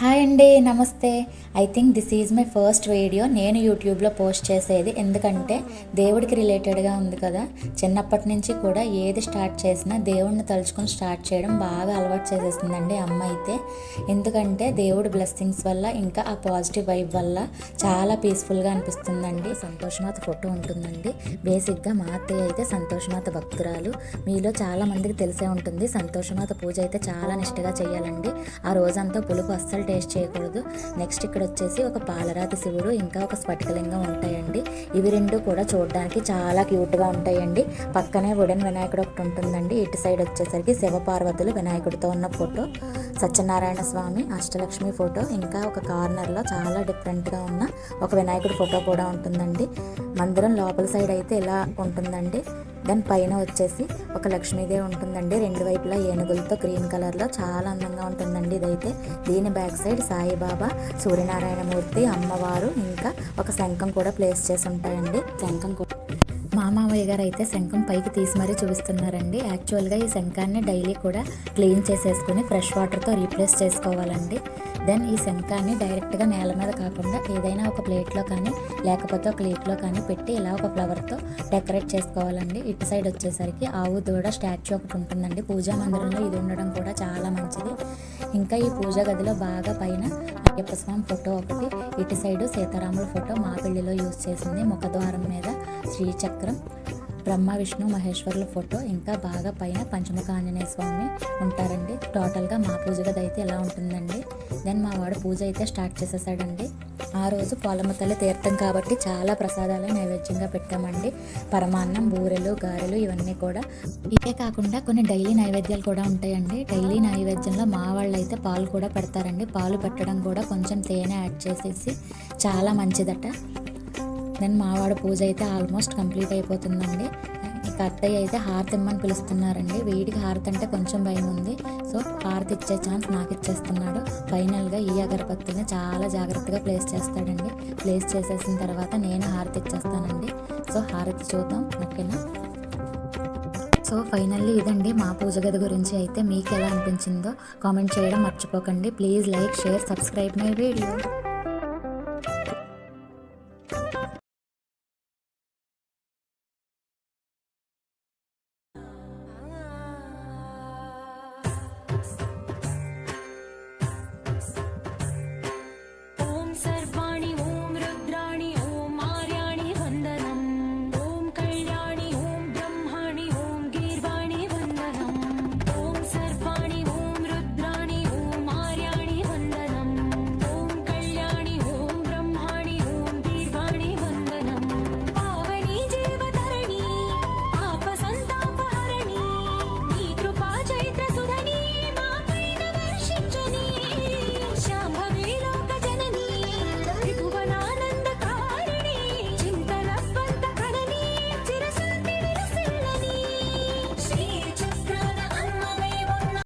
Hi అండి, నమస్తే. I think this is my first video నేను యూట్యూబ్లో పోస్ట్ చేసేది. ఎందుకంటే దేవుడికి రిలేటెడ్గా ఉంది కదా. చిన్నప్పటి నుంచి కూడా ఏది స్టార్ట్ చేసినా దేవుడిని తలుచుకొని స్టార్ట్ చేయడం బాగా అలవాటు చేసేసిందండి అమ్మ అయితే. ఎందుకంటే దేవుడి బ్లెస్సింగ్స్ వల్ల ఇంకా ఆ పాజిటివ్ వైబ్ వల్ల చాలా పీస్ఫుల్గా అనిపిస్తుందండి. సంతోషమాత ఫోటో ఉంటుందండి. బేసిక్గా మా అత్తయ్య అయితే సంతోషమాత భక్తురాలు. మీలో చాలా మందికి తెలిసే ఉంటుంది. సంతోషమాత పూజ అయితే చాలా నిష్టగా చేయాలండి. ఆ రోజంతా పులుపు అస్సలు టేస్ట్ చేయకూడదు. నెక్స్ట్ ఇక్కడ వచ్చేసి ఒక పాలరాతి శివుడు ఇంకా ఒక స్ఫటికలింగం ఉంటాయండి. ఇవి రెండు కూడా చూడడానికి చాలా క్యూట్గా ఉంటాయండి. పక్కనే వుడెన్ వినాయకుడు ఒకటి ఉంటుందండి. ఇటు సైడ్ వచ్చేసరికి శివపార్వతులు వినాయకుడితో ఉన్న ఫోటో, సత్యనారాయణ స్వామి, అష్టలక్ష్మి ఫోటో, ఇంకా ఒక కార్నర్లో చాలా డిఫరెంట్గా ఉన్న ఒక వినాయకుడి ఫోటో కూడా ఉంటుందండి. మందిరం లోపల సైడ్ అయితే ఇలా ఉంటుందండి. దాని పైన వచ్చేసి ఒక లక్ష్మీదేవి ఉంటుందండి. రెండు వైపులా ఏనుగులతో గ్రీన్ కలర్లో చాలా అందంగా ఉంటుందండి ఇదైతే. దీని బ్యాక్ సైడ్ సాయిబాబా, సూర్యనారాయణమూర్తి, అమ్మవారు, ఇంకా ఒక శంఖం కూడా ప్లేస్ చేసి ఉంటాయండి. శంఖం మా మామయ్య గారు అయితే శంఖం పైకి తీసి మరీ చూపిస్తున్నారండి. యాక్చువల్గా ఈ శంఖాన్ని డైలీ కూడా క్లీన్ చేసేసుకుని ఫ్రెష్ వాటర్తో రీప్లేస్ చేసుకోవాలండి. దెన్ ఈ శంఖాన్ని డైరెక్ట్గా నేల మీద కాకుండా ఏదైనా ఒక ప్లేట్లో కానీ లేకపోతే ఒక లీట్లో కానీ పెట్టి ఇలా ఒక ఫ్లవర్తో డెకరేట్ చేసుకోవాలండి. ఇటు సైడ్ వచ్చేసరికి ఆవు దూడ స్టాచ్యూ ఒకటి ఉంటుందండి. పూజా మందిరంలో ఇది ఉండడం కూడా చాలా మంచిది. ఇంకా ఈ పూజా గదిలో బాగా పైన అయ్యప్ప స్వామి ఫోటో ఒకటి, ఇటు సైడు సీతారాముల ఫోటో మా పెళ్లిలో యూజ్ చేసింది. ముఖద్వారం మీద శ్రీచక్రం, బ్రహ్మ విష్ణు మహేశ్వరుల ఫోటో, ఇంకా బాగా పైన పంచముఖ ఆంజనేయ స్వామి ఉంటారండి. టోటల్గా మా పూజ గది అయితే ఎలా ఉంటుందండి. దెన్ మా వాడు పూజ అయితే స్టార్ట్ చేసేసాడండి. ఆ రోజు పోలమ్మ తల్లి తీర్థం కాబట్టి చాలా ప్రసాదాలు నైవేద్యంగా పెట్టామండి. పరమాన్నం, బూరెలు, గారెలు ఇవన్నీ కూడా. ఇవే కాకుండా కొన్ని డైలీ నైవేద్యాలు కూడా ఉంటాయండి. డైలీ నైవేద్యంలో మా వాళ్ళు అయితే పాలు కూడా పెడతారండి. పాలు పెట్టడం కూడా కొంచెం తేనె యాడ్ చేసేసి చాలా మంచిదట. దెన్ మావాడు పూజ అయితే ఆల్మోస్ట్ కంప్లీట్ అయిపోతుందండి. ఇక అత్తయ్య అయితే హారతి ఇమ్మని పిలుస్తున్నారండి. వీడికి హారతి అంటే కొంచెం భయం ఉంది. సో హారతి ఇచ్చే ఛాన్స్ నాకు ఇచ్చేస్తున్నాడు. ఫైనల్గా ఈ అగరబత్తిని చాలా జాగ్రత్తగా ప్లేస్ చేస్తాడండి. ప్లేస్ చేసేసిన తర్వాత నేను హారతి ఇచ్చేస్తానండి. సో హారతి చూద్దాం, ఓకేనా. సో ఫైనల్లీ ఇదండి మా పూజ గది గురించి అయితే. మీకు ఎలా అనిపించిందో కామెంట్ చేయడం మర్చిపోకండి. Please like, share, subscribe my video.